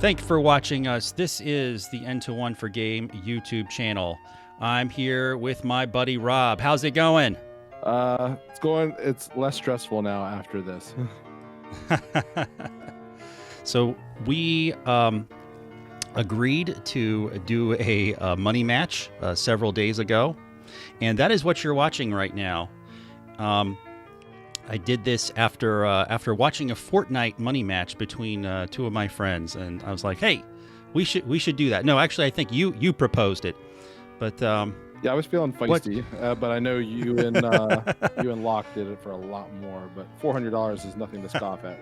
Thank you for watching us. This is the N to 1 for Game YouTube channel. I'm here with my buddy Rob. How's it going? It's less stressful now after this. So we agreed to do a money match several days ago, and that is what you're watching right now. I did this after watching a Fortnite money match between two of my friends, and I was like, "Hey, we should do that." No, actually, I think you proposed it, but yeah, I was feeling feisty, but I know you and Locke did it for a lot more. But $400 is nothing to scoff at.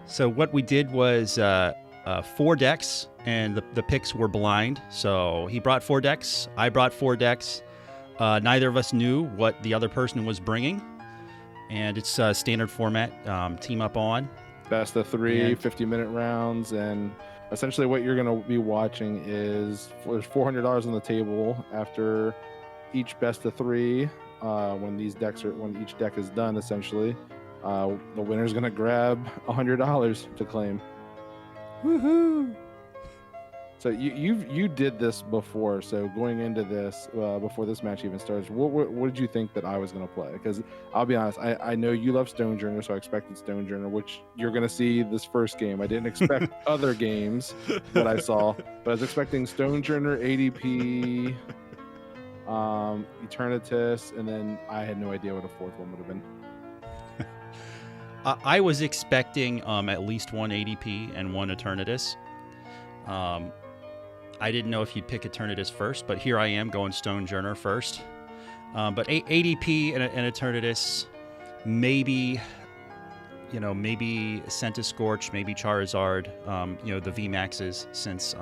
So what we did was 4 decks, and the picks were blind. So he brought 4 decks, I brought 4 decks. Neither of us knew what the other person was bringing, and it's standard format, team up on. Best of 3, 50-minute rounds, and essentially what you're going to be watching is there's $400 on the table after each best of 3. When each deck is done, essentially, the winner's going to grab $100 to claim. Woohoo! So you did this before. So going into this, before this match even starts, what did you think that I was going to play? Because I'll be honest, I know you love Stonejourner, so I expected Stonejourner, which you're going to see this first game. I didn't expect other games that I saw, but I was expecting Stonejourner, ADP, Eternatus, and then I had no idea what a fourth one would have been. I was expecting at least 1 ADP and 1 Eternatus. I didn't know if you'd pick Eternatus first, but here I am going Stonejourner first. But ADP and Eternatus, maybe Centiskorch, maybe Charizard, the VMAXs, since,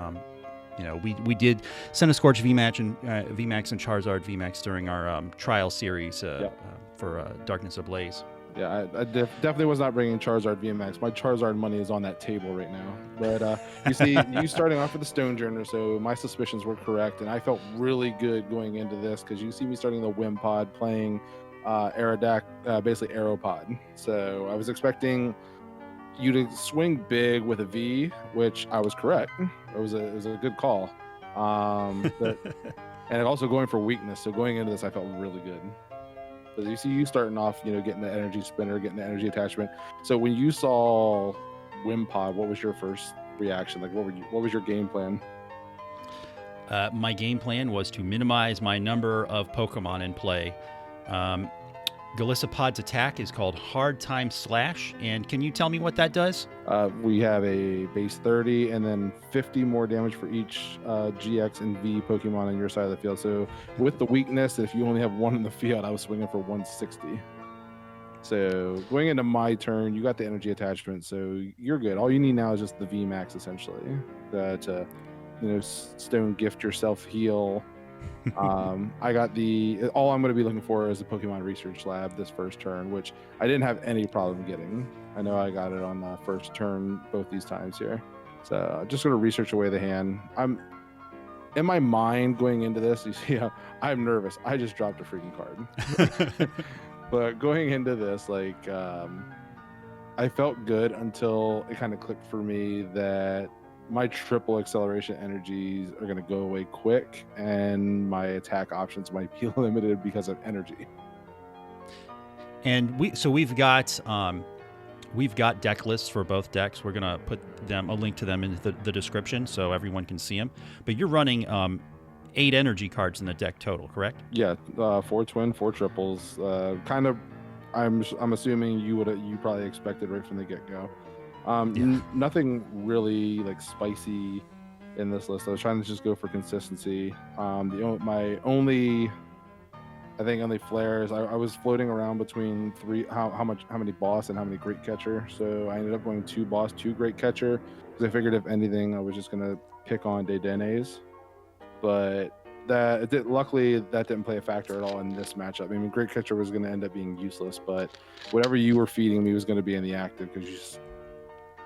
we did Centiskorch VMAX and Charizard VMAX during our trial series for Darkness Ablaze. Yeah, I definitely was not bringing Charizard VMAX. My Charizard money is on that table right now. But you see, you starting off with the Stonejourner, so my suspicions were correct, and I felt really good going into this because you see me starting the Wimpod, playing basically Aeropod. So I was expecting you to swing big with a V, which I was correct. It was a good call. And also going for weakness. So going into this, I felt really good. Because you see you starting off, getting the energy spinner, getting the energy attachment. So when you saw Wimpod, what was your first reaction? Like, what was your game plan? My game plan was to minimize my number of Pokemon in play. Golisopod's attack is called Hard Time Slash, and can you tell me what that does? We have a base 30 and then 50 more damage for each GX and V Pokemon on your side of the field. So with the weakness, if you only have 1 in the field, I was swinging for 160. So going into my turn, you got the energy attachment, so you're good. All you need now is just the VMAX, essentially, to stone gift yourself heal. I got all I'm going to be looking for is a Pokemon Research Lab this first turn, which I didn't have any problem getting. I know I got it on the first turn both these times here. So just going to research away the hand. I'm in my mind going into this, you see I'm nervous. I just dropped a freaking card. But going into this, I felt good until it kind of clicked for me that my triple acceleration energies are going to go away quick, and my attack options might be limited because of energy. And we've got deck lists for both decks. We're gonna put a link to them in the description so everyone can see them. But you're running 8 energy cards in the deck total, correct? Yeah, 4 twin, 4 triples. Kind of. I'm assuming you probably expected right from the get-go. Nothing really spicy in this list. I was trying to just go for consistency. My only flares. I was floating around between 3. How many boss and how many great catcher. So I ended up going 2 boss, 2 great catcher because I figured if anything I was just gonna pick on Dedenes. But luckily that didn't play a factor at all in this matchup. I mean, great catcher was going to end up being useless, but whatever you were feeding me was going to be in the active because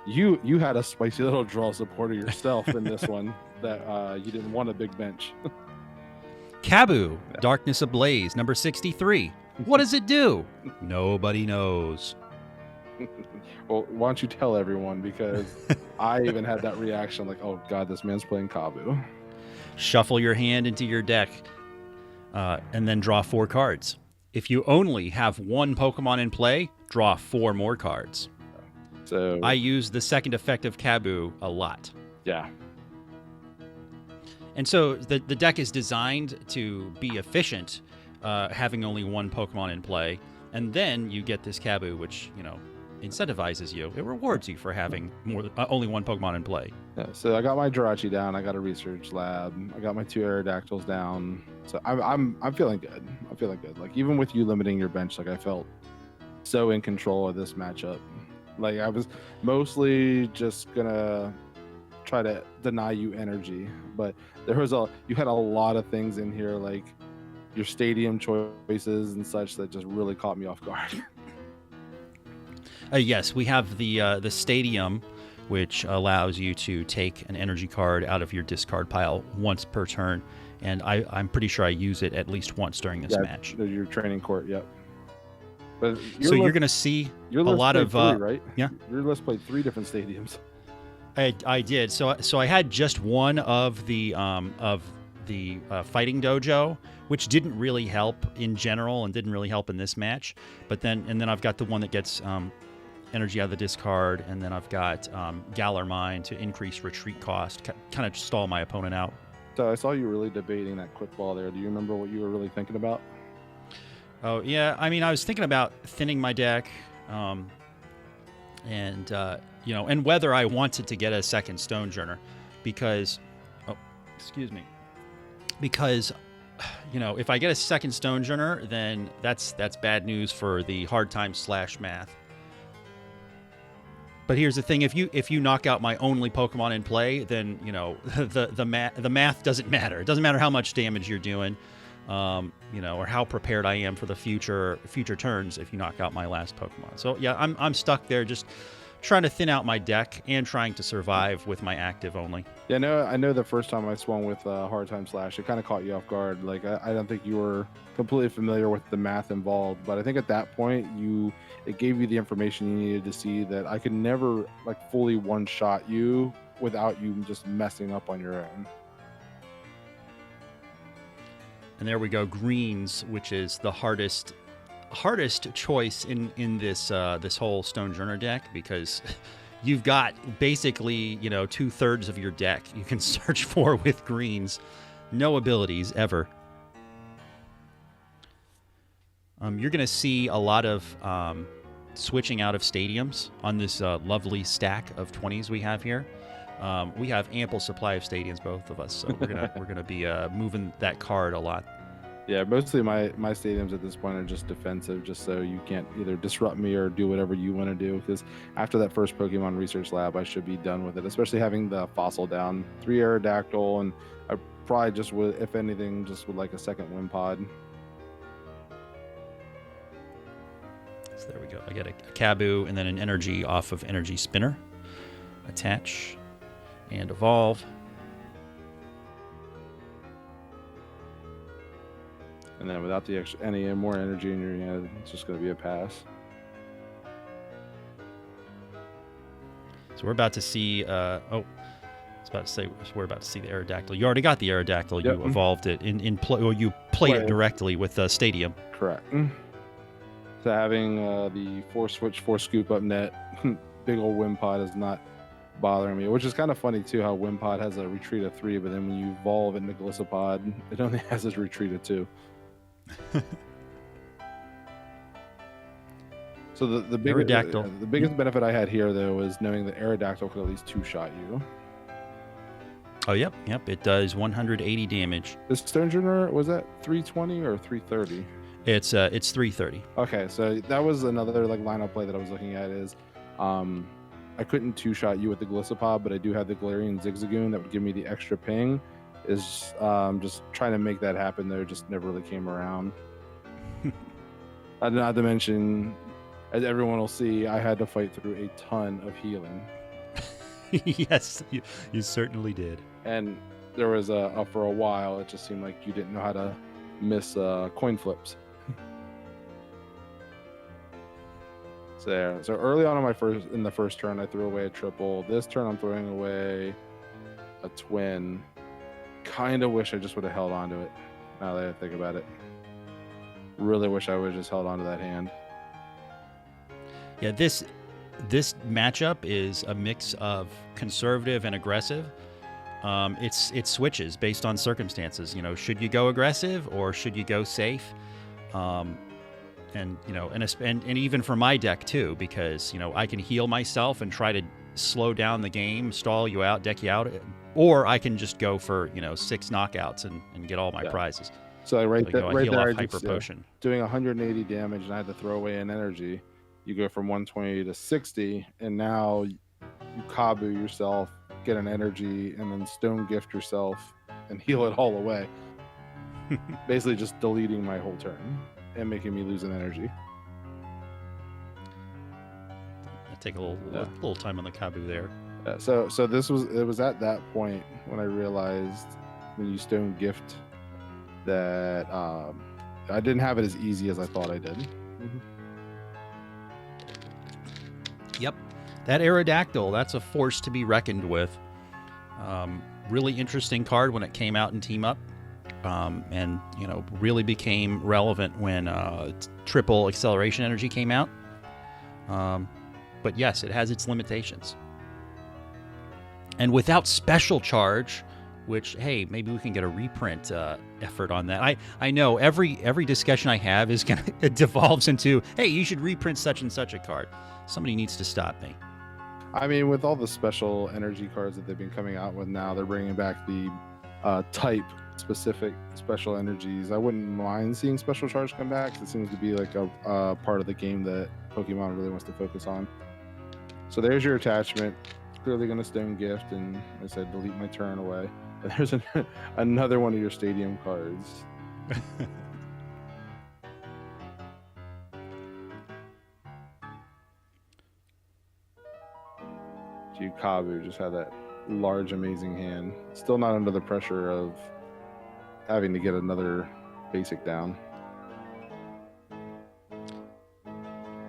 you had a spicy little draw supporter yourself in this one that you didn't want a big bench. Kabu, Darkness Ablaze, number 63. What does it do? Nobody knows. Well, why don't you tell everyone? Because I even had that reaction like, oh god, this man's playing Kabu. Shuffle your hand into your deck, and then draw 4 cards. If you only have 1 Pokemon in play, draw 4 more cards. So I use the second effect of Kabu a lot. yeah, And so the deck is designed to be efficient, having only 1 Pokemon in play. And then you get this Kabu, which, incentivizes you. It rewards you for having only 1 Pokemon in play. yeah. So I got my Jirachi down. I got a research lab. I got my 2 Aerodactyls down. So I'm feeling good. I'm feeling good. Like even with you limiting your bench, like I felt so in control of this matchup. Like I was mostly just gonna try to deny you energy, but you had a lot of things in here, like your stadium choices and such, that just really caught me off guard. Yes, we have the stadium, which allows you to take an energy card out of your discard pile once per turn, and I'm pretty sure I use it at least once during this match. Your training court, yep. But So you're going to see a lot of right? Yeah. Your list played 3 different stadiums. I did. So I had just one of the fighting dojo, which didn't really help in general and didn't really help in this match. But then I've got the one that gets energy out of the discard, and then I've got Galar Mine to increase retreat cost, kind of stall my opponent out. So I saw you really debating that quick ball there. Do you remember what you were really thinking about? Oh yeah, I mean I was thinking about thinning my deck, and whether I wanted to get a second Stonejourner, because if I get a second Stonejourner, then that's bad news for the hard time / math. But here's the thing: if you knock out my only Pokemon in play, then the math doesn't matter. It doesn't matter how much damage you're doing, or how prepared I am for the future turns if you knock out my last Pokemon. So yeah, I'm stuck there, just trying to thin out my deck and trying to survive with my active only. Yeah, I know the first time I swung with hard time slash, it kind of caught you off guard. Like I don't think you were completely familiar with the math involved, but I think at that point it gave you the information you needed to see that I could never like fully one shot you without you just messing up on your own. And there we go, greens, which is the hardest choice in this whole Stonejourner deck, because you've got basically 2/3 of your deck you can search for with greens. No abilities ever. You're going to see a lot of switching out of stadiums on this lovely stack of 20s we have here. We have ample supply of stadiums, both of us, so we're gonna be moving that card a lot. Yeah, mostly my stadiums at this point are just defensive, just so you can't either disrupt me or do whatever you want to do. Because after that first Pokemon Research Lab, I should be done with it, especially having the fossil down, 3 Aerodactyl, and I probably just would, if anything, just would like a second Wimpod. So there we go. I get a Kabu and then an energy off of Energy Spinner. Attach and evolve. And then without the any more energy in your hand, it's just going to be a pass. So we're about to see. I was about to say we're about to see the Aerodactyl. You already got the Aerodactyl. Yep. You evolved it in play, or you played it directly with Stadium. Correct. So having the 4 switch, 4 scoop up net, big old Wimpod is not bothering me, which is kind of funny too, how Wimpod has a retreat of 3, but then when you evolve into Gliscopod, it only has its retreat of 2. So the biggest benefit I had here though was knowing that Aerodactyl could at least 2-shot you. Oh yep, it does 180 damage. The Stonejourner, was that 320 or 330? It's 330. Okay, so that was another like lineup play that I was looking at is I couldn't 2-shot you with the Gliscopod, but I do have the Galarian Zigzagoon that would give me the extra ping. Is just trying to make that happen though, just never really came around. Not to mention, as everyone will see, I had to fight through a ton of healing. Yes, you certainly did. And there was for a while, it just seemed like you didn't know how to miss coin flips. So early on in the first turn, I threw away a triple. This turn, I'm throwing away a twin. Kind of wish I just would have held on to it. Now that I think about it, really wish I would have just held on to that hand. Yeah, this matchup is a mix of conservative and aggressive. It switches based on circumstances. You know, should you go aggressive or should you go safe? And you know, and even for my deck too, because you know I can heal myself and try to slow down the game, stall you out, deck you out, or I can just go for 6 knockouts and get all my prizes. So right there, I hyper potion, doing 180 damage, and I had to throw away an energy. You go from 120 to 60, and now you Kabu yourself, get an energy, and then stone gift yourself and heal it all away. Basically, just deleting my whole turn and making me lose an energy. I take a little time on the Kabu there. So it was at that point when I realized when you stone gift that I didn't have it as easy as I thought I did. Mm-hmm. Yep, that Aerodactyl, that's a force to be reckoned with. Really interesting card when it came out in Team Up, and really became relevant when triple acceleration energy came out. But yes, it has its limitations. And without special charge, which, hey, maybe we can get a reprint effort on that. I know every discussion I have is it devolves into, hey, you should reprint such and such a card. Somebody needs to stop me. I mean, with all the special energy cards that they've been coming out with now, they're bringing back the type-specific special energies. I wouldn't mind seeing special charge come back. It seems to be like a part of the game that Pokemon really wants to focus on. So there's your attachment. Clearly going to stone gift, and I said delete my turn away. And there's another one of your stadium cards. Kabu just had that large, amazing hand. Still not under the pressure of having to get another basic down.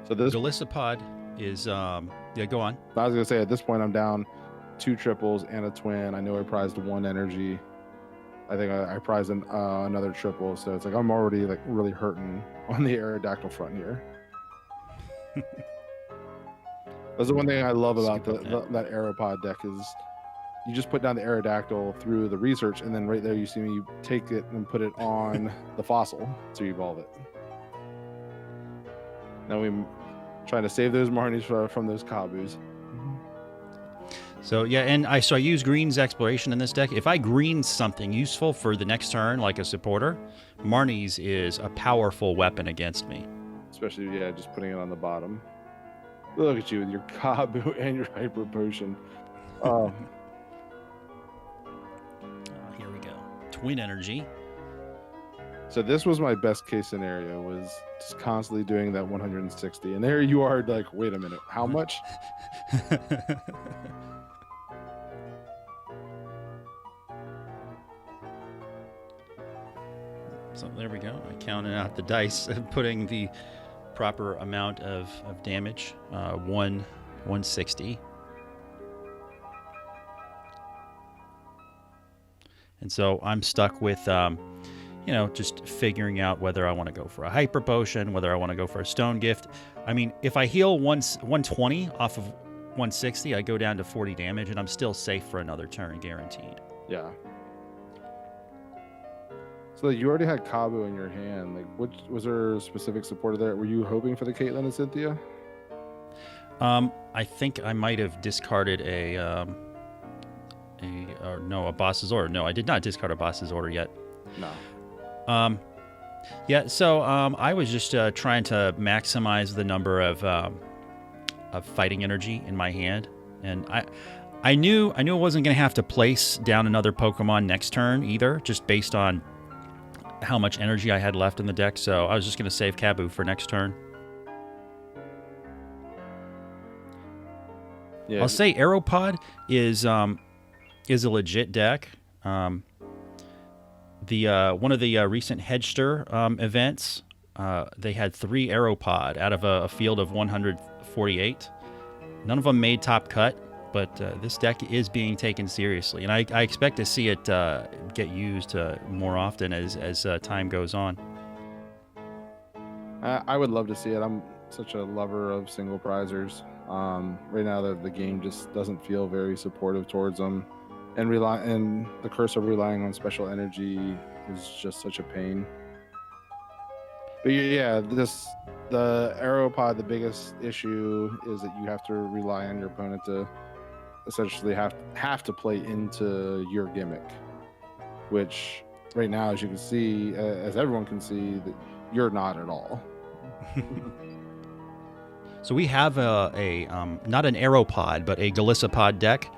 So this Golisopod is go on. I was gonna say at this point I'm down 2 triples and a twin. I know I prized 1 energy. I think I prized another triple, so it's like I'm already like really hurting on the Aerodactyl front here. That's the one thing I love about that Aeropod deck is you just put down the Aerodactyl through the research, and then right there you see me take it and put it on the fossil to evolve it. Now we're trying to save those Marnies from those Kabus. So yeah, and I use Green's Exploration in this deck. If I green something useful for the next turn, like a supporter, Marnie's is a powerful weapon against me. Especially, just putting it on the bottom. Look at you with your Kabu and your Hyper Potion. Here we go. Twin Energy. So this was my best case scenario, was just constantly doing that 160. And there you are like, wait a minute, how much? So there we go. I counted out the dice, putting the proper amount of damage. 160. And so I'm stuck with just figuring out whether I want to go for a Hyper Potion, whether I want to go for a Stone Gift. I mean, if I heal 120 off of 160, I go down to 40 damage, and I'm still safe for another turn, guaranteed. Yeah. So you already had Kabu in your hand. Like, was there a specific supporter there? Were you hoping for the Caitlyn and Cynthia? I think I might have discarded a boss's order. No, I did not discard a boss's order yet. No. So I was just trying to maximize the number of fighting energy in my hand, and I knew I wasn't going to have to place down another Pokemon next turn either, just based on how much energy I had left in the deck. So I was just going to save Kabu for next turn. Yeah. I'll say Aeropod is a legit deck. The one of the recent Hedgester events they had 3 Aeropod out of a field of 148. None of them made top cut, but this deck is being taken seriously, and I expect to see it get used more often as time goes on. I would love to see it. I'm such a lover of single prizers. Right now, the game just doesn't feel very supportive towards them, and the curse of relying on special energy is just such a pain. But yeah, the Aeropod, the biggest issue is that you have to rely on your opponent to essentially have to play into your gimmick, which right now, as you can see, as everyone can see, that you're not at all. So we have a not an Aeropod, but a Galissapod deck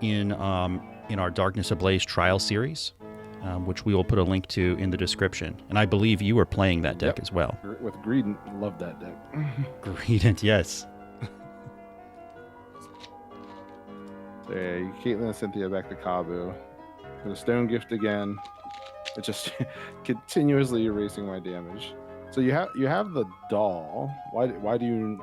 in our Darkness Ablaze trial series, which we will put a link to in the description. And I believe you were playing that deck as well. With Greedent, love that deck. Greedent, yes. So yeah, Caitlyn and Cynthia back to Kabu. The Stone Gift again. It's just continuously erasing my damage. So you have the doll. Why do you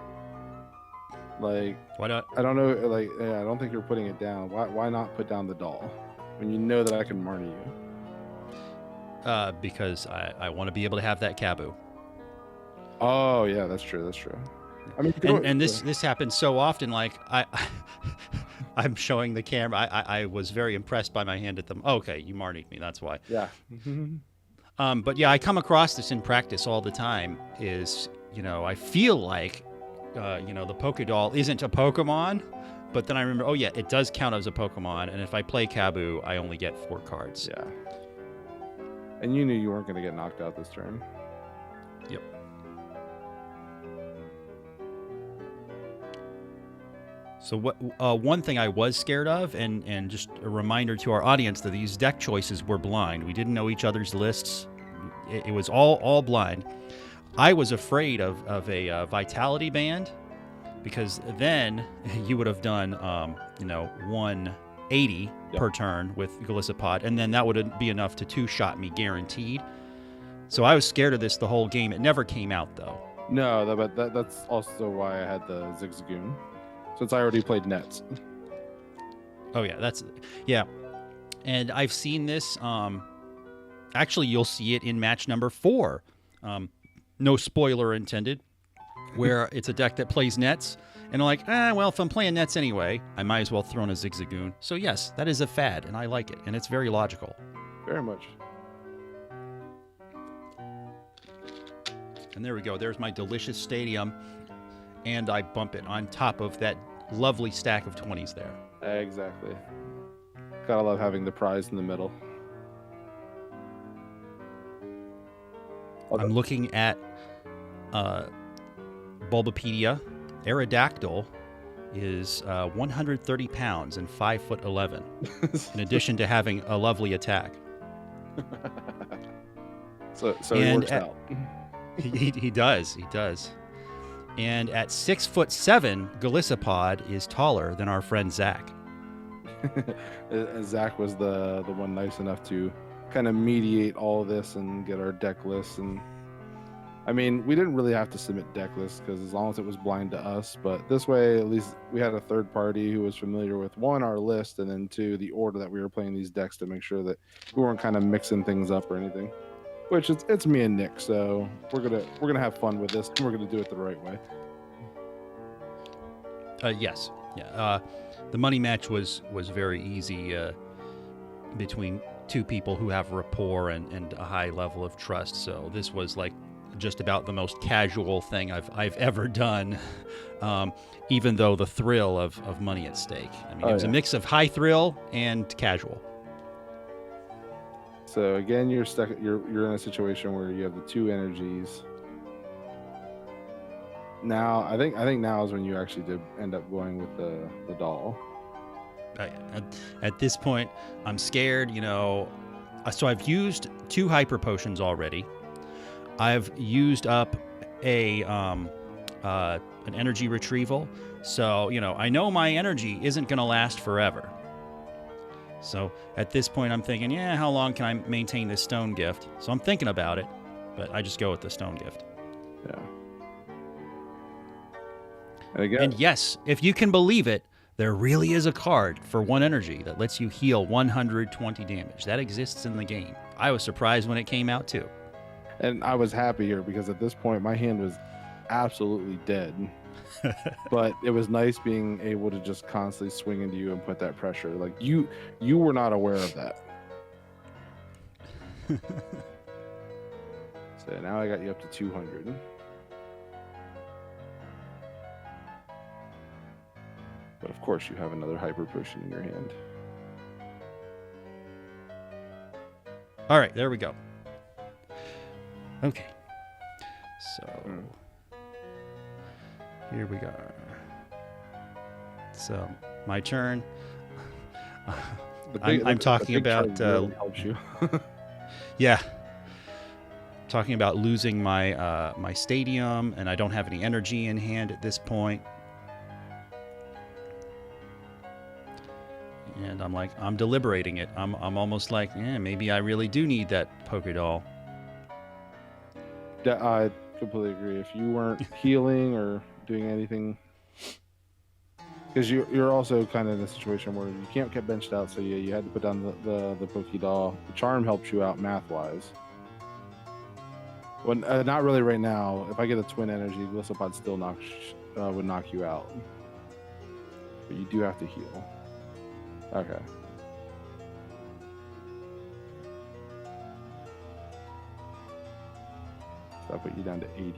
like? Why not? I don't know. Like, yeah, I don't think you're putting it down. Why not put down the doll when you know that I can Marnie you? Because I want to be able to have that Kabu. Oh yeah, that's true. That's true. I mean, and this happens so often. Like I'm showing the camera. I was very impressed by my hand at them. Oh, okay, you Marnied me. That's why. Yeah. But yeah, I come across this in practice all the time. I feel like, the Pokédoll isn't a Pokemon, but then I remember, oh yeah, it does count as a Pokemon, and if I play Kabu, I only get 4 cards. Yeah. And you knew you weren't going to get knocked out this turn. Yep. So one thing I was scared of, and just a reminder to our audience that these deck choices were blind. We didn't know each other's lists. It was all blind. I was afraid of a Vitality Band, because then you would have done 180 per turn with Galissapod, and then that would be enough to 2-shot me guaranteed. So I was scared of this the whole game. It never came out though. No, but that's also why I had the Zigzagoon, since I already played Nets. Oh yeah, and I've seen this. Actually, you'll see it in match number 4. No spoiler intended, where it's a deck that plays Nets, and I'm like, well, if I'm playing Nets anyway, I might as well throw in a Zigzagoon. So yes, that is a fad, and I like it, and it's very logical. Very much. And there we go. There's my delicious stadium, and I bump it on top of that lovely stack of 20s there. Exactly. Gotta love having the prize in the middle. I'm looking at Bulbapedia. Aerodactyl is 130 pounds and 5'11", in addition to having a lovely attack. So he works out. He does. And at 6'7", Galissapod is taller than our friend Zach. Zach was the one nice enough to kind of mediate all of this and get our deck lists. And I mean, we didn't really have to submit deck lists, because as long as it was blind to us, but this way at least we had a third party who was familiar with, 1, our list, and then 2, the order that we were playing these decks, to make sure that we weren't kind of mixing things up or anything. Which it's me and Nick, so we're gonna have fun with this, and we're gonna do it the right way. Yes. Yeah. The money match was very easy between 2 people who have rapport and a high level of trust. So this was like just about the most casual thing I've ever done, even though the thrill of money at stake. I mean, it was a mix of high thrill and casual. So again, you're stuck. You're in a situation where you have the 2 energies. Now, I think now is when you actually did end up going with the doll. At this point, I'm scared. So I've used 2 hyper potions already. I've used up an energy retrieval. So I know my energy isn't going to last forever. So at this point, I'm thinking, how long can I maintain this Stone Gift? So I'm thinking about it, but I just go with the Stone Gift. Yeah. And again, And yes, if you can believe it, there really is a card for 1 energy that lets you heal 120 damage. That exists in the game. I was surprised when it came out too. and I was happy here because at this point my hand was absolutely dead. But it was nice being able to just constantly swing into you and put that pressure. Like you were not aware of that. So now I got you up to 200. But of course you have another hyper potion in your hand. All right, there we go. Okay. So here we go. So my turn. I'm talking about really helps you. yeah, talking about losing my my stadium, and I don't have any energy in hand at this point. And I'm like, I'm deliberating it. I'm almost like, maybe I really do need that Pokédoll. I completely agree. If you weren't healing or doing anything, because you're also kind of in a situation where you can't get benched out, so you had to put down the Pokédoll. The charm helps you out math wise. When not really right now. If I get a twin energy, Gliscopod still would knock you out, but you do have to heal. Okay. So I'll put you down to 80.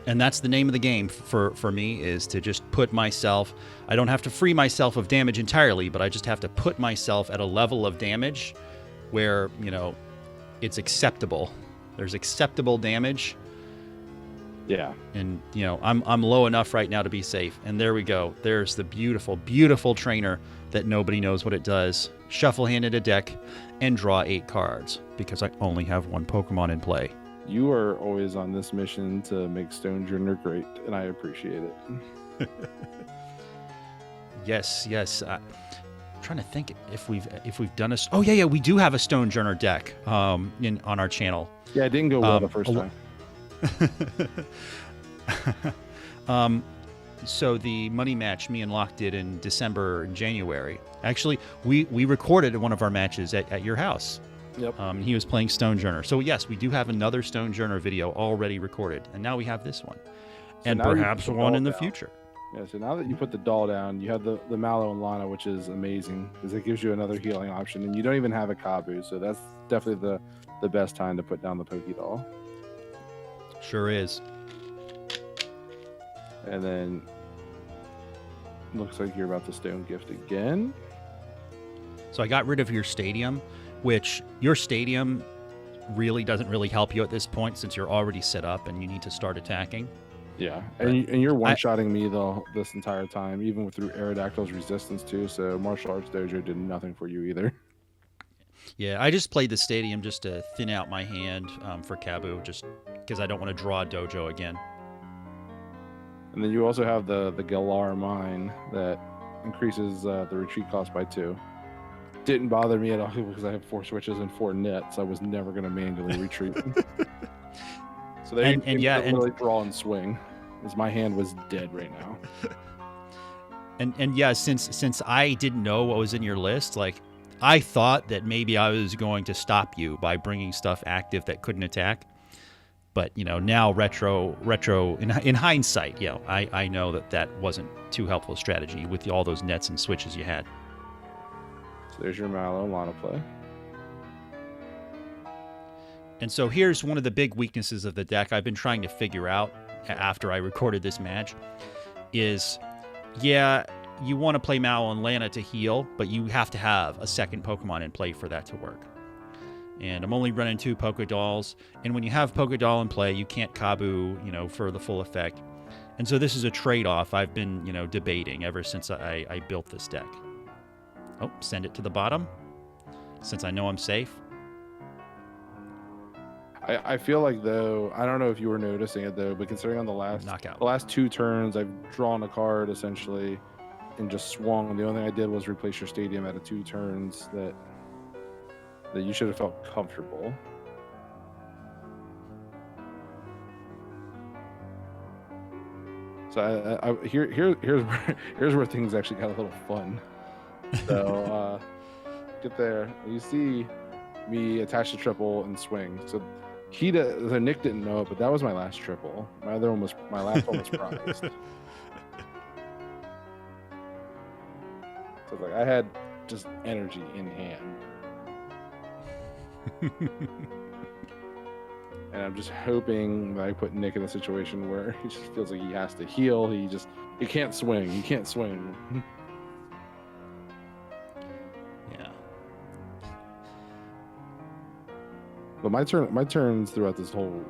And that's the name of the game for me, is to just put myself, I don't have to free myself of damage entirely, but I just have to put myself at a level of damage where, you know, it's acceptable. There's acceptable damage. Yeah. And, you know, I'm low enough right now to be safe. And there we go. There's the beautiful, beautiful trainer that nobody knows what it does. Shuffle hand in a deck and draw 8 cards because I only have 1 Pokemon in play. You are always on this mission to make Stonejourner great, and I appreciate it. Yes. I'm trying to think if we've done a. Oh yeah, we do have a Stonejourner deck on our channel. Yeah, it didn't go well the first time. So the money match me and Locke did in December and January. Actually, we recorded one of our matches at your house. Yep. He was playing Stonejourner. So yes, we do have another Stonejourner video already recorded, and now we have this one, So and now you perhaps put the one doll in the down. future. Yeah, so now that you put the doll down, you have the Mallow and Lana, which is amazing because it gives you another healing option, and you don't even have a Kabu, so that's definitely the best time to put down the Pokédoll. Sure is. And then looks like you're about to Stone Gift again. So I got rid of your stadium, which your stadium really doesn't really help you at this point since you're already set up and you need to start attacking. Yeah, and you're one-shotting me though this entire time, even through Aerodactyl's resistance too. So Martial Arts Dojo did nothing for you either. Yeah, I just played the stadium just to thin out my hand for Kabu, just because I don't want to draw a dojo again. And then you also have the Galar Mine that increases the retreat cost by 2. Didn't bother me at all because I have 4 switches and 4 nets. I was never going to manually retreat. So they really draw and swing, as my hand was dead right now. And yeah, since I didn't know what was in your list, like I thought that maybe I was going to stop you by bringing stuff active that couldn't attack. But, you know, now retro in hindsight, you know, I know that wasn't too helpful strategy with all those nets and switches you had. So there's your Mallow and Lana play. And so here's one of the big weaknesses of the deck I've been trying to figure out after I recorded this match is, yeah, you want to play Mallow and Lana to heal, but you have to have a second Pokemon in play for that to work. And I'm only running 2 Pokédolls, and when you have Pokédoll in play, you can't Kabu, you know, for the full effect. And so this is a trade-off I've been, you know, debating ever since I built this deck. Oh, send it to the bottom, since I know I'm safe. I feel like, though, I don't know if you were noticing it, though, but considering on the last 2 turns, I've drawn a card, essentially, and just swung. The only thing I did was replace your stadium out of 2 turns that that you should have felt comfortable. So here's where things actually got a little fun. So get there, you see me attach the triple and swing. So Nick didn't know it, but that was my last triple. My last one was prized. So like I had just energy in hand. And I'm just hoping that I put Nick in a situation where he just feels like he has to heal. He can't swing. He can't swing. Yeah. But my turns throughout this whole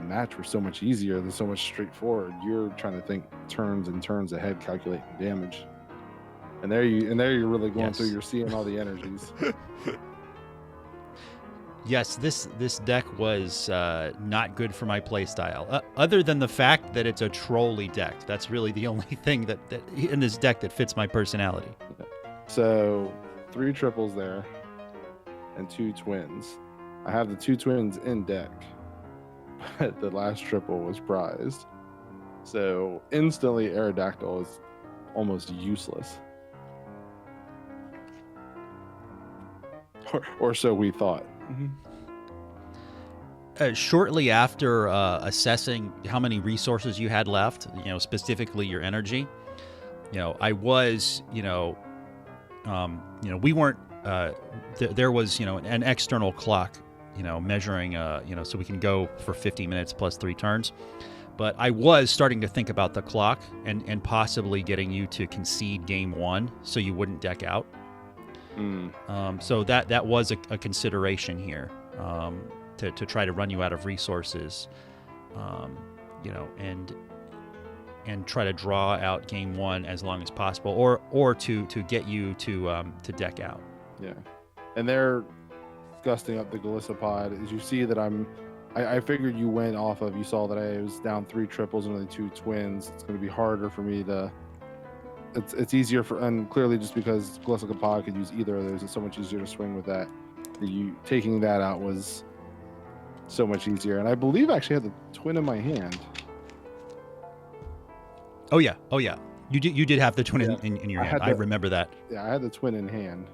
match were so much easier. They're so much straightforward. You're trying to think turns and turns ahead, calculating damage. And there you're really going through. You're seeing all the energies. Yes, this deck was not good for my playstyle. Other than the fact that it's a trolley deck, that's really the only thing that in this deck that fits my personality. So 3 triples there, and 2 twins. I have the 2 twins in deck, but the last triple was prized. So instantly, Aerodactyl is almost useless. Or so we thought. Shortly after assessing how many resources you had left, specifically your energy, I was, we weren't. There was, an external clock, measuring, so we can go for 50 minutes plus 3 turns. But I was starting to think about the clock and possibly getting you to concede game 1 so you wouldn't deck out. So that was a consideration here, to try to run you out of resources, and try to draw out game 1 as long as possible, or to get you to deck out. Yeah, and they're gusting up the Golisopod. As you see that I figured you went off of. You saw that I was down 3 triples and only 2 twins. It's going to be harder for me to. It's easier and clearly just because Golisopod could use either of those, it's so much easier to swing with that. You taking that out was so much easier, and I believe I actually had the twin in my hand. Oh yeah. You did have the twin in your hand. I remember that. Yeah, I had the twin in hand.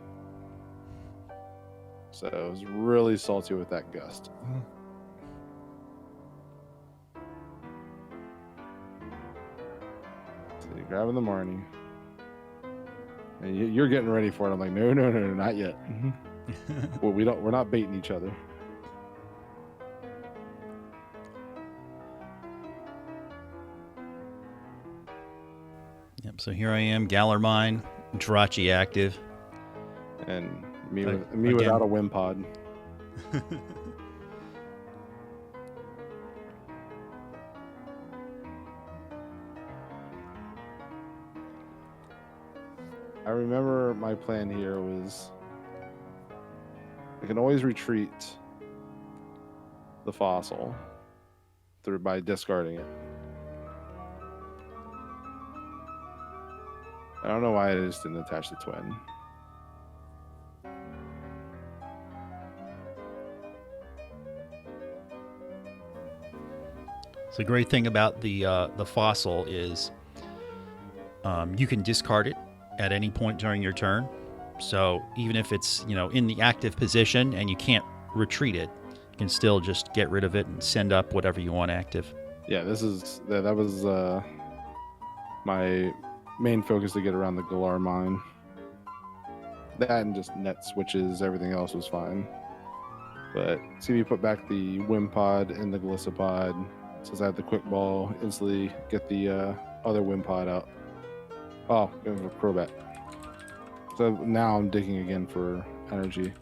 So I was really salty with that gust. So you're grabbing the Marnie. And you're getting ready for it. I'm like, no, not yet. Well, we're not baiting each other. Yep. So here I am, Galar Mine, Jirachi active, and me without a Wimpod. I remember my plan here was I can always retreat the fossil by discarding it. I don't know why I just didn't attach the twin. So the great thing about the fossil is you can discard it at any point during your turn. So even if it's in the active position and you can't retreat it, you can still just get rid of it and send up whatever you want active. Yeah, that was my main focus to get around the Galar Mine. That and just net switches, everything else was fine. But see me put back the Wimpod and the Golisopod. Since I had the quick ball, instantly get the other Wimpod out. Oh, going for Crobat. So now I'm digging again for energy.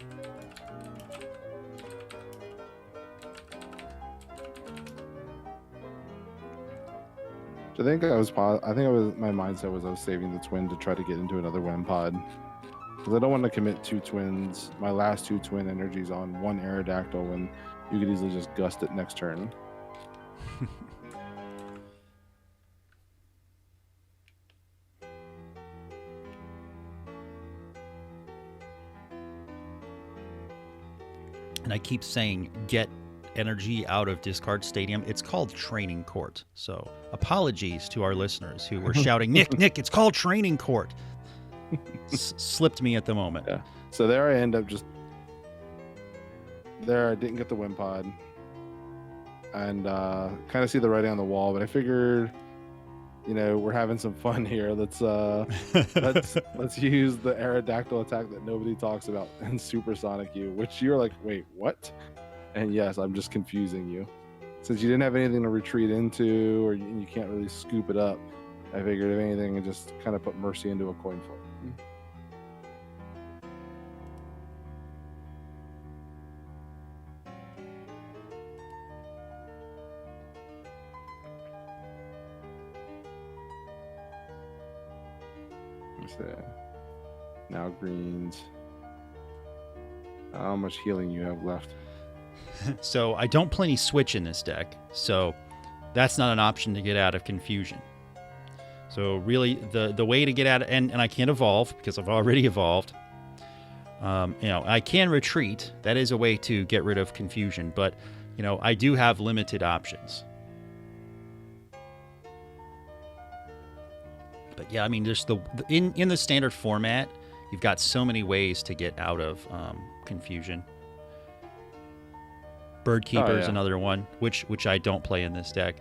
So my mindset was I was saving the twin to try to get into another Wimpod. Because I don't want to commit 2 twins, my last 2 twin energies on 1 Aerodactyl when you could easily just gust it next turn. and I keep saying get energy out of Discard Stadium. It's called Training Court. So apologies to our listeners who were shouting, Nick, it's called Training Court. Slipped me at the moment. Yeah. So there I end up just there. I didn't get the Wind Pod, and kind of see the writing on the wall. But I figured, we're having some fun here. Let's use the Aerodactyl attack that nobody talks about and Supersonic you, which you're like, wait, what? And yes, I'm just confusing you. Since you didn't have anything to retreat into, or you can't really scoop it up, I figured if anything, I just kind of put Mercy into a coin flip. Now greens. How much healing you have left? So I don't play any switch in this deck, so that's not an option to get out of confusion. So really, the way to get out of, and I can't evolve because I've already evolved. I can retreat. That is a way to get rid of confusion, but I do have limited options. But yeah, I mean, just in the standard format, you've got so many ways to get out of confusion. Birdkeeper is another one, which I don't play in this deck.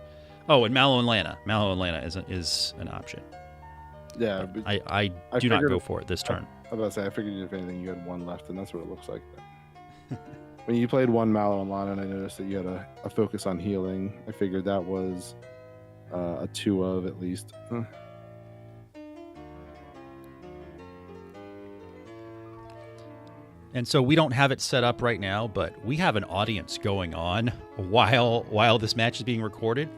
Oh, and Mallow Lana. Mallow Lana is an option. Yeah, but I do not go for it this turn. I was about to say, I figured if anything, you had one left, and that's what it looks like. When you played one Mallow and Lana, and I noticed that you had a focus on healing, I figured that was a 2 of at least. And so we don't have it set up right now, but we have an audience going on while this match is being recorded,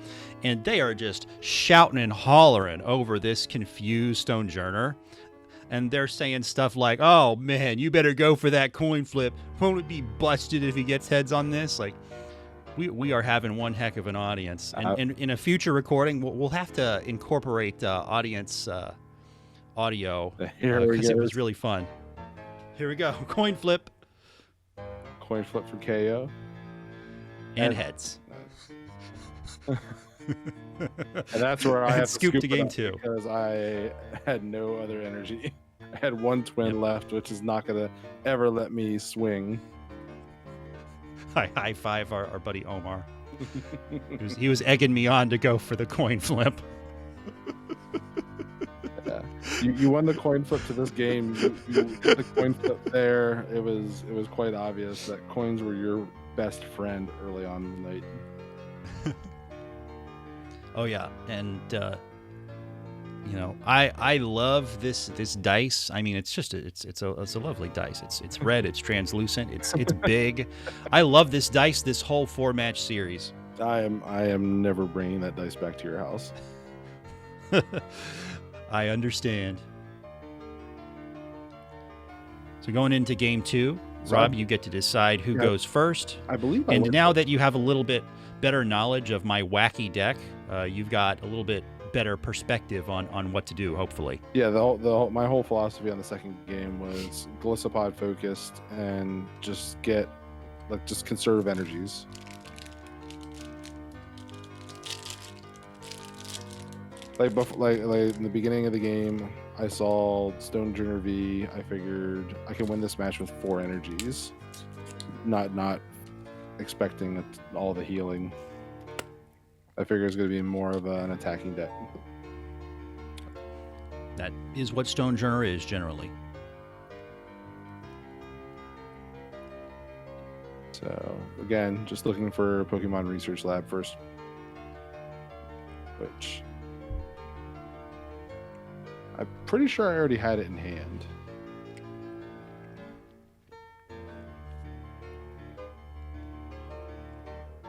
and they are just shouting and hollering over this confused Stonejourner. And they're saying stuff like, "Oh man, you better go for that coin flip. Won't it be busted if he gets heads on this?" Like, we are having one heck of an audience. And in a future recording, we'll have to incorporate audience audio because it was really fun. Here we go. Coin flip. Coin flip for KO. And heads. And that's where I have to scoop to game 2 because I had no other energy. I had one twin left, which is not going to ever let me swing. I high five our buddy Omar. He was egging me on to go for the coin flip. Yeah. You won the coin flip to this game. You the coin flip there. It was quite obvious that coins were your best friend early on in the night. Oh yeah, and I love this dice. I mean, it's a lovely dice. It's red. It's translucent. It's big. I love this dice. This whole 4-match series. I am never bringing that dice back to your house. I understand. So going into game 2, Rob, you get to decide who goes first. I believe. And now that you have a little bit better knowledge of my wacky deck, you've got a little bit better perspective on what to do, hopefully. Yeah, my whole philosophy on the second game was Golisopod focused and just conserve energies. Like in the beginning of the game, I saw Stonejourner V. I figured I can win this match with 4 energies, not expecting all the healing. I figure it's going to be more of an attacking deck. That is what Stonejourner is generally. So again, just looking for Pokemon Research Lab first, which I'm pretty sure I already had it in hand.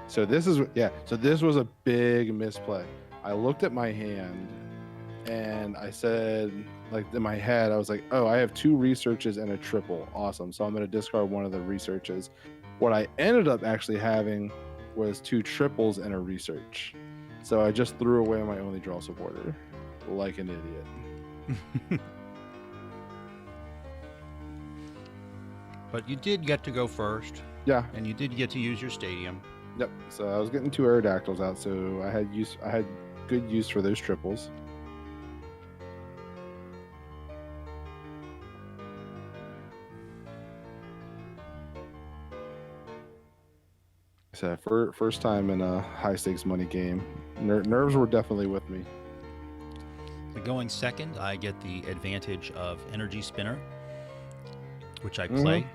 So this was a big misplay. I looked at my hand and I said, like in my head, I was like, oh, I have 2 researches and a triple. Awesome. So I'm going to discard one of the researches. What I ended up actually having was 2 triples and a research. So I just threw away my only draw supporter like an idiot. But you did get to go first, Yeah. and you did get to use your stadium. Yep. So I was getting 2 Aerodactyls out, so I had good use for those triples. So first time in a high stakes money game, nerves were definitely with me. So going second, I get the advantage of Energy Spinner, which I play.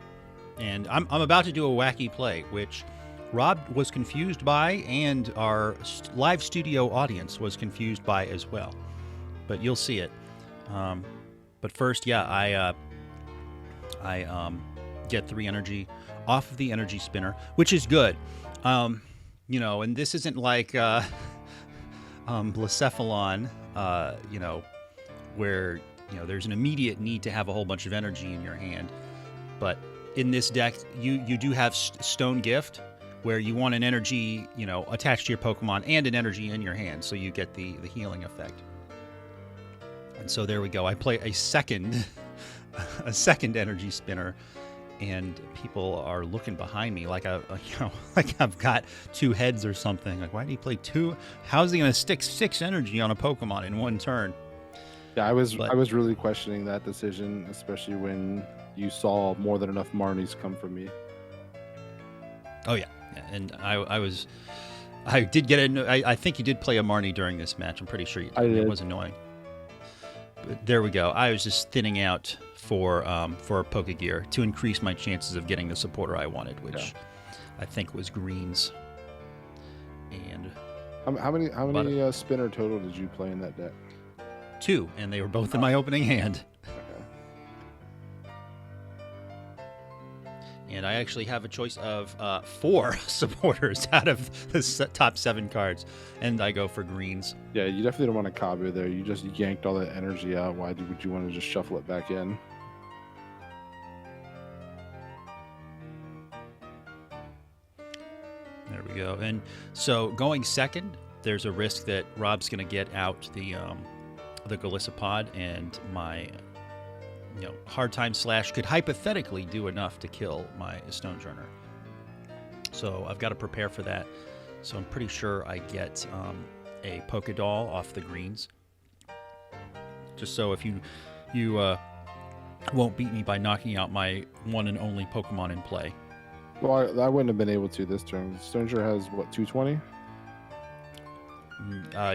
And I'm about to do a wacky play, which Rob was confused by, and our live studio audience was confused by as well. But you'll see it. But first, yeah, I get 3 energy off of the Energy Spinner, which is good. You know, and this isn't like Blacephalon, you know, where, you know, there's an immediate need to have a whole bunch of energy in your hand. But in this deck, you do have Stone Gift, where you want an energy, you know, attached to your Pokemon and an energy in your hand, so you get the healing effect. And so there we go. I play a second Energy Spinner, and people are looking behind me like like I've got 2 heads or something. Like, why did he play 2? How's he going to stick 6 energy on a Pokemon in one turn? Yeah, I was really questioning that decision, especially when you saw more than enough Marnies come from me. Oh yeah, and I did get I think you did play a Marnie during this match. I'm pretty sure you did. I did. It was annoying. But there we go. I was just thinning out for Pokegear to increase my chances of getting the supporter I wanted, which I think was greens. And how many spinner total did you play in that deck? 2, and they were both in my opening hand. And I actually have a choice of 4 supporters out of the top 7 cards, and I go for greens. Yeah, you definitely don't want a Kabu there. You just yanked all that energy out. Why would you want to just shuffle it back in? There we go. And so going second, there's a risk that Rob's going to get out the Golisopod, and my Hard Time Slash could hypothetically do enough to kill my Stonjourner. So I've got to prepare for that. So I'm pretty sure I get a Pokédoll off the greens. Just so if you won't beat me by knocking out my one and only Pokemon in play. Well, I wouldn't have been able to this turn. Stonjourner has, what, 220?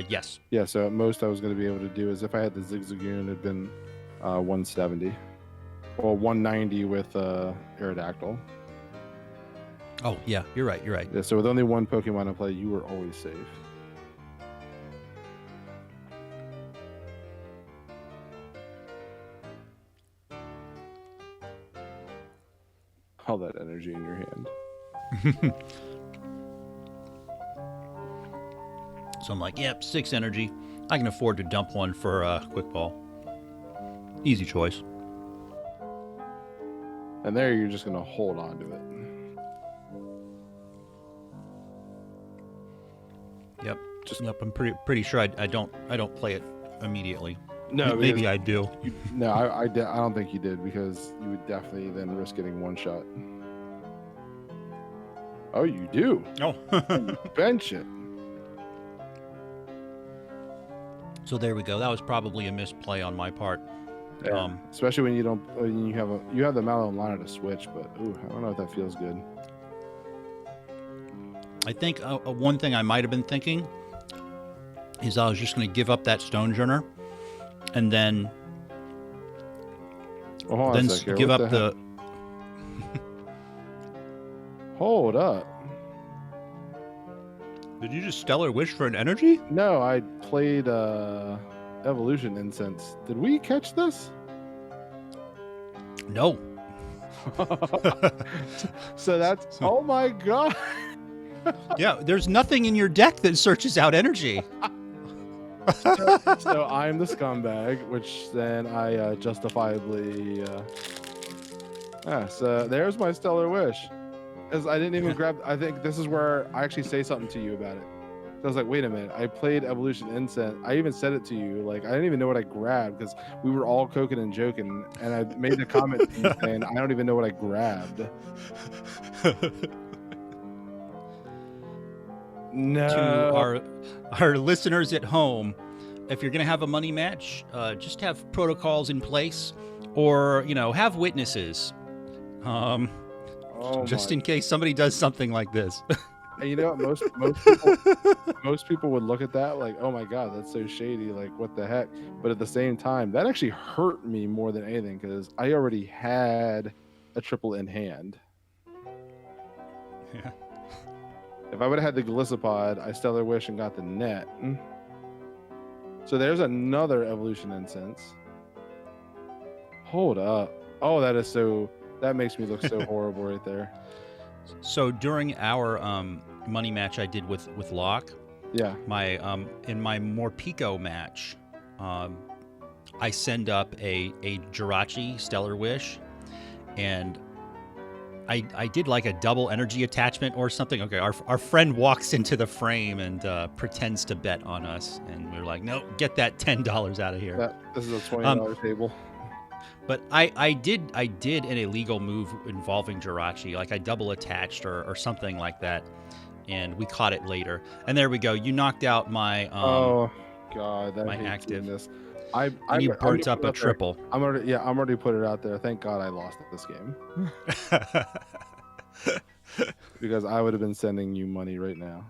Yes. Yeah, so at most I was going to be able to do is if I had the Zigzagoon, it'd been 170. Well, 190 with Aerodactyl. Oh, yeah, you're right. Yeah, so with only one Pokemon in play, you were always safe. All that energy in your hand. So I'm like, yep, 6 energy. I can afford to dump one for Quick Ball. Easy choice. And there you're just going to hold on to it. Yep. Yep. I'm pretty sure I don't play it immediately. No, maybe I do. No, I don't think you did, because you would definitely then risk getting one shot. Oh, you do. Oh. Bench it. So there we go. That was probably a misplay on my part. Yeah. Especially when you have the Mallow and Lana to switch, but ooh, I don't know if that feels good. I think one thing I might have been thinking is I was just going to give up that Stonjourner, and then give up the. Hold up. Did you just Stellar Wish for an energy? No, I played Evolution Incense. Did we catch this? No. So that's oh my god. Yeah, there's nothing in your deck that searches out energy. So I'm the scumbag, which then I justifiably. So there's my Stellar Wish. As I didn't even grab. I think this is where I actually say something to you about it. I was like, wait a minute. I played Evolution Incense. I even said it to you. Like, I didn't even know what I grabbed because we were all coking and joking. And I made a comment to you saying, I don't even know what I grabbed. No. To our listeners at home, if you're going to have a money match, just have protocols in place, or have witnesses, just in case somebody does something like this. And you know what? Most people would look at that like, oh my god, that's so shady. Like, what the heck? But at the same time, that actually hurt me more than anything because I already had a triple in hand. Yeah. If I would have had the Golisopod, I Stellar Wish and got the net. So there's another Evolution Incense. Hold up. Oh, that makes me look so horrible right there. So during our money match I did with Locke, Yeah. In my Morpeko match, I send up a Jirachi Stellar Wish, and I did like a double energy attachment or something. Okay, our friend walks into the frame and pretends to bet on us, and we're like, no, get that $10 out of here. This is a $20 table. But I did an illegal move involving Jirachi, like I double attached or something like that, and we caught it later. And there we go. You knocked out my oh god, my active. And you burnt up a triple. I'm already put it out there. Thank God I lost at this game. Because I would have been sending you money right now.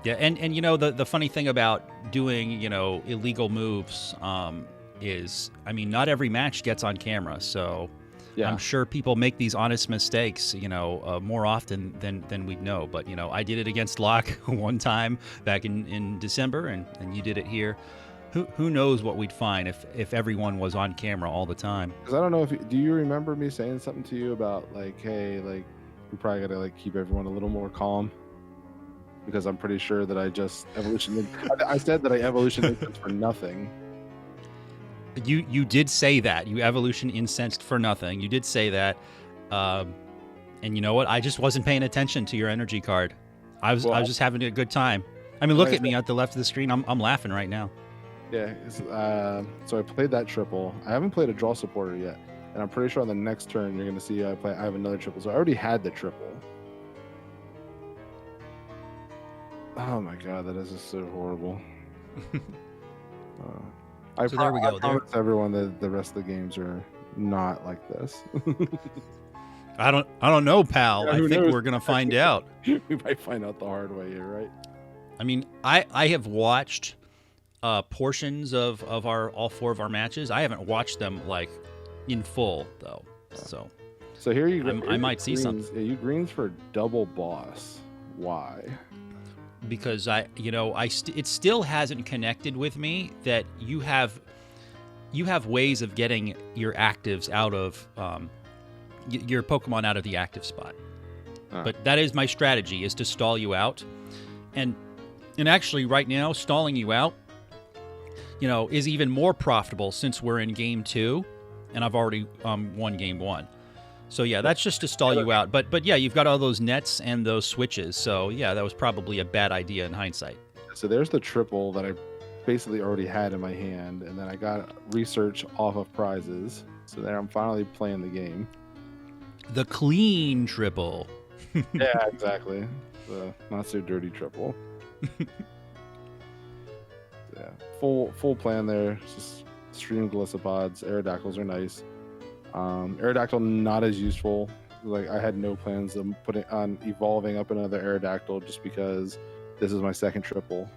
Yeah, and the funny thing about doing illegal moves is, I mean, not every match gets on camera, so yeah. I'm sure people make these honest mistakes more often than we'd know. But I did it against Locke one time back in December, and you did it here. Who knows what we'd find if everyone was on camera all the time? Because I don't know do you remember me saying something to you about like, hey, like we probably gotta like keep everyone a little more calm. Because I'm pretty sure that I just I said that I evolution for nothing. You did say that. You evolution incensed for nothing. You did say that. And you know what? I just wasn't paying attention to your energy card. I was just having a good time. I mean, look at me at the left of the screen. I'm laughing right now. Yeah. So I played that triple. I haven't played a draw supporter yet. And I'm pretty sure on the next turn you're going to see I have another triple. So I already had the triple. Oh my god, that is just so horrible. There we go. I promise everyone that the rest of the games are not like this. I don't know, pal. Yeah, I think we're gonna find out. We might find out the hard way here, right? I mean, I have watched portions of all four of our matches. I haven't watched them like in full though. So here I might see something. Yeah, you greens for double boss. Why? Because it still hasn't connected with me that you have ways of getting your actives out of your Pokemon out of the active spot. But that is my strategy, is to stall you out, and actually right now stalling you out is even more profitable since we're in game 2 and I've already won game 1. So yeah, that's just to stall you out. But yeah, you've got all those nets and those switches. So yeah, that was probably a bad idea in hindsight. So there's the triple that I basically already had in my hand, and then I got research off of prizes. So there I'm finally playing the game. The clean triple. Yeah, exactly. The not so dirty triple. Yeah, full plan there. Just stream Glissopods. Aerodactyls are nice. Aerodactyl not as useful. Like I had no plans of putting on evolving up another Aerodactyl just because this is my second triple.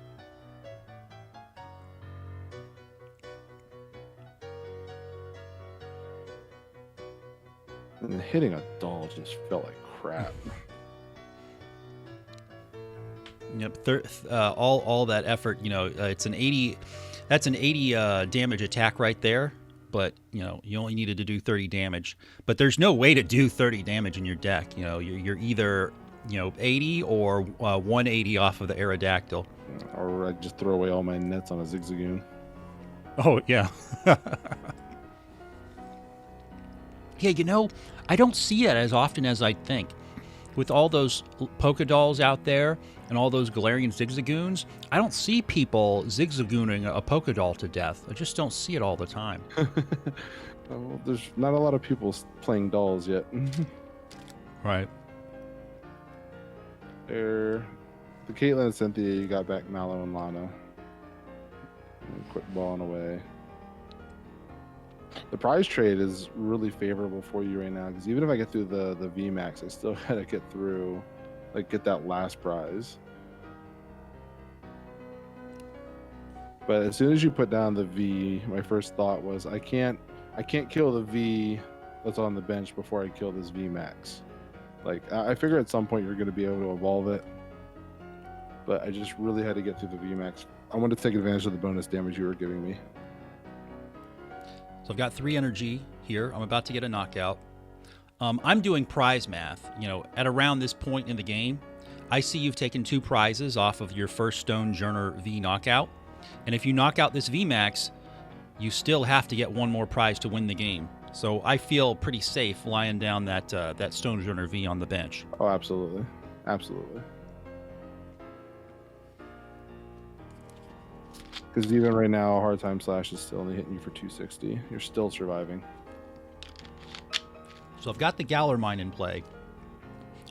And hitting a doll just felt like crap. Yep, all that effort. It's an 80. That's an 80 damage attack right there. But you only needed to do 30 damage. But there's no way to do 30 damage in your deck. You're either 80 or 180 off of the Aerodactyl. Or I just throw away all my nets on a Zigzagoon. Oh yeah. Yeah, I don't see it as often as I'd think. with all those polka dolls out there and all those Galarian Zigzagoons, I don't see people zigzagooning a polka doll to death. I just don't see it all the time. Well, there's not a lot of people playing dolls yet. Right. There, the Caitlyn and Cynthia, you got back Mallow and Lana. And quit balling away. The prize trade is really favorable for you right now because even if I get through the VMAX, I still gotta get through, like, get that last prize. But as soon as you put down the V, my first thought was I can't kill the V that's on the bench before I kill this VMAX. Like, I figure at some point you're going to be able to evolve it, but I just really had to get through the VMAX. I wanted to take advantage of the bonus damage you were giving me. So I've got 3 energy here. I'm about to get a knockout. I'm doing prize math. You know, at around this point in the game, I see you've taken 2 prizes off of your first Stonejourner V knockout. And if you knock out this VMAX, you still have to get 1 more prize to win the game. So I feel pretty safe lying down that Stonejourner V on the bench. Oh, absolutely. Absolutely. Because even right now, Hard Time Slash is still only hitting you for 260. You're still surviving. So I've got the Galar Mine in play.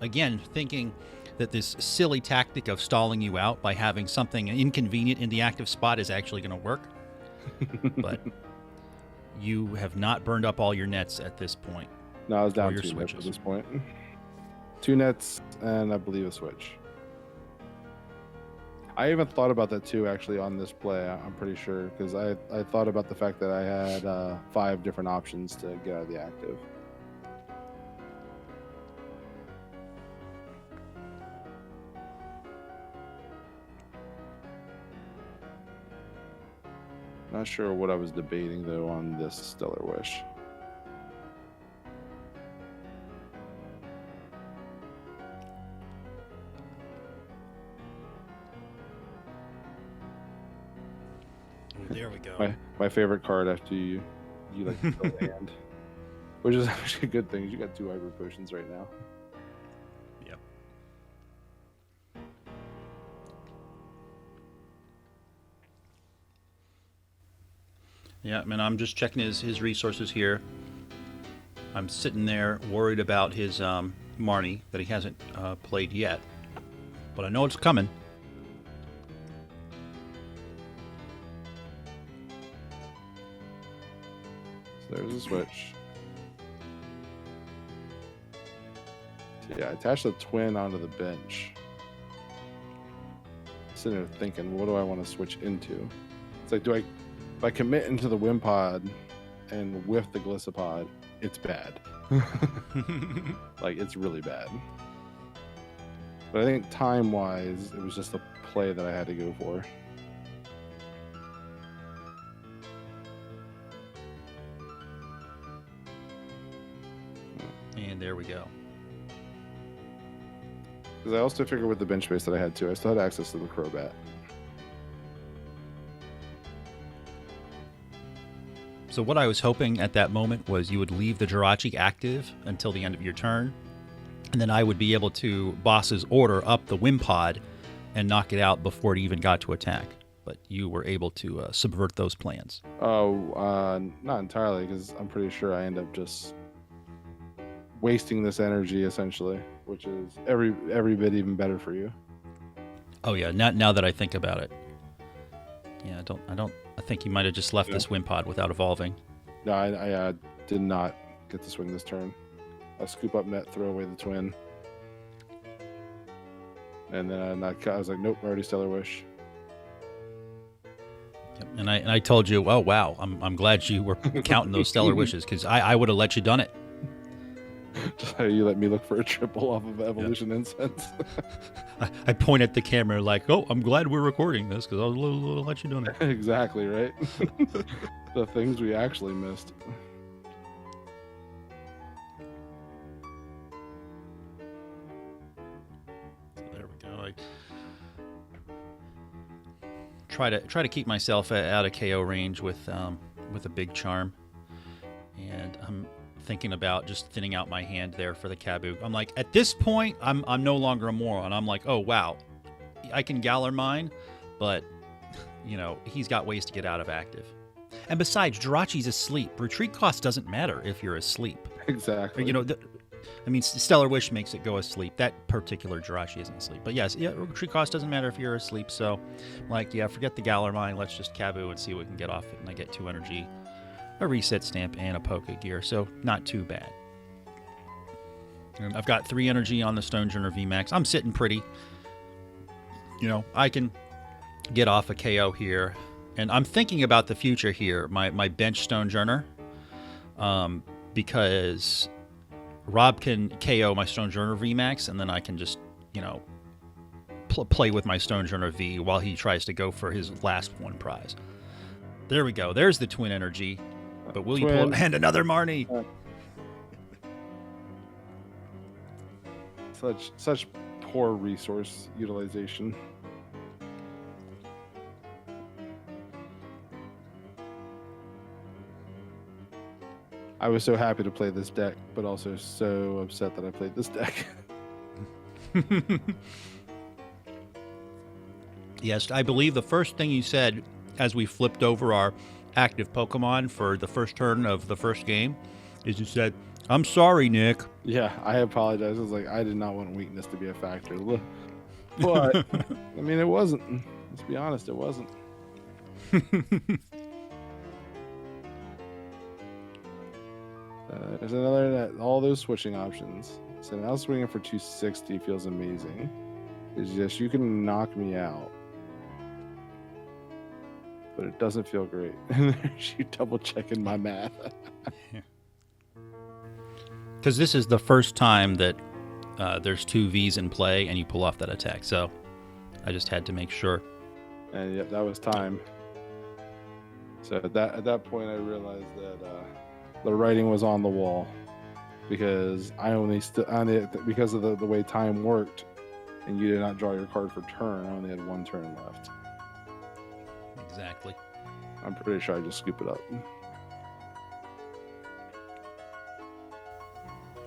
Again, thinking that this silly tactic of stalling you out by having something inconvenient in the active spot is actually going to work. But you have not burned up all your nets at this point. No, I was down your 2 nets at switches. this point. 2 nets and I believe a switch. I even thought about that too, actually, on this play. I'm pretty sure because I thought about the fact that I had 5 different options to get out of the active. Not sure what I was debating though on this Stellar Wish. Oh, there we go. My favorite card after you like to fill the hand, which is actually a good thing. You got 2 Hyper Potions right now. Yep. Yeah, I mean, I'm just checking his resources here. I'm sitting there worried about his Marnie that he hasn't played yet, but I know it's coming. So there's a switch. So yeah, I attached the twin onto the bench. Sitting there thinking, what do I want to switch into? It's like, if I commit into the Wimpod and whiff the Gliscopod, it's bad. Like, it's really bad. But I think time-wise, it was just a play that I had to go for. And there we go. Because I also figured with the bench space that I had too, I still had access to the Crobat. So what I was hoping at that moment was you would leave the Jirachi active until the end of your turn, and then I would be able to boss's order up the Wimpod and knock it out before it even got to attack. But you were able to subvert those plans. Oh, not entirely, because I'm pretty sure I end up just wasting this energy essentially, which is every bit even better for you. Oh yeah, now that I think about it, yeah, I think you might have just left this Wimpod without evolving. No, I did not get to swing this turn. I scoop up net, throw away the twin, and then I was like, nope, already Stellar Wish. Yep. And I told you, oh wow, I'm glad you were counting those Stellar Wishes, because I would have let you done it. Just how you let me look for a triple off of Evolution Incense. I point at the camera like, oh, I'm glad we're recording this because I'll let you done it. Exactly, right? The things we actually missed. There we go. I try to keep myself out of KO range with a big charm, and I'm thinking about just thinning out my hand there for the Kabuk. I'm like, at this point, I'm no longer a moron. I'm like, oh wow, I can Galar mine, but you know, he's got ways to get out of active. And besides, Jirachi's asleep. Retreat cost doesn't matter if you're asleep. Exactly. You know, I mean, Stellar Wish makes it go asleep. That particular Jirachi isn't asleep. But yes, yeah, retreat cost doesn't matter if you're asleep. So, like, yeah, forget the Galar mine. Let's just Kabu and see what we can get off it. And I get 2 energy, a reset stamp, and a Poké Gear. So, not too bad. And I've got 3 energy on the Stonejourner VMAX. I'm sitting pretty. You know, I can get off a KO here. And I'm thinking about the future here. My bench Stonejourner. Because Rob can KO my Stonejourner VMAX, and then I can just, you know, play with my Stonejourner V while he tries to go for his last 1 prize. There we go. There's the twin energy. But will you pull? And another Marnie. Such poor resource utilization. I was so happy to play this deck, but also so upset that I played this deck. Yes, I believe the first thing you said as we flipped over our active Pokemon for the first turn of the first game is you said, "I'm sorry, Nick." Yeah, I apologize. I was like, I did not want weakness to be a factor. But, I mean, it wasn't. Let's be honest, it wasn't. There's another, all those switching options. So now swinging for 260 feels amazing. It's just, you can knock me out. But it doesn't feel great. You double checking my math. Because this is the first time that there's 2 Vs in play and you pull off that attack. So I just had to make sure. And yep, that was time. So at that point, I realized that the writing was on the wall, because I only because of the way time worked, and you did not draw your card for turn. I only had 1 turn left. Exactly. I'm pretty sure I just scoop it up.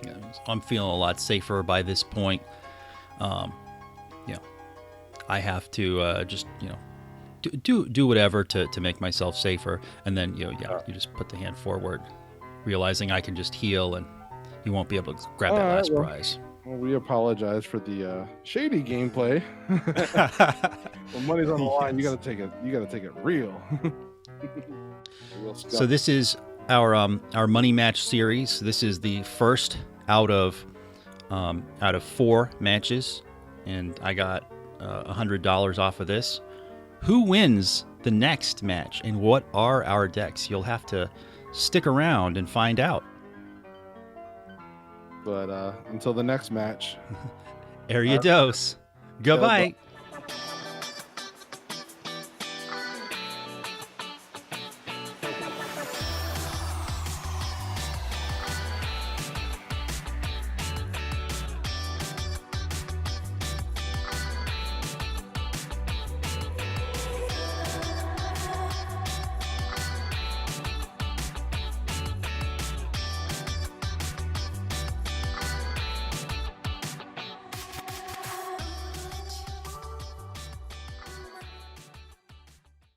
Yeah, I'm feeling a lot safer by this point. You know, I have to just, you know, do whatever to make myself safer, and then you just put the hand forward, realizing I can just heal and you won't be able to grab that last prize. Well, we apologize for the shady gameplay. When money's on the line, you gotta take it real. So this is our money match series. This is the first out of 4 matches, and I got $100 off of this. Who wins the next match, and what are our decks? You'll have to stick around and find out. But until the next match, Ariados. Goodbye. Bye.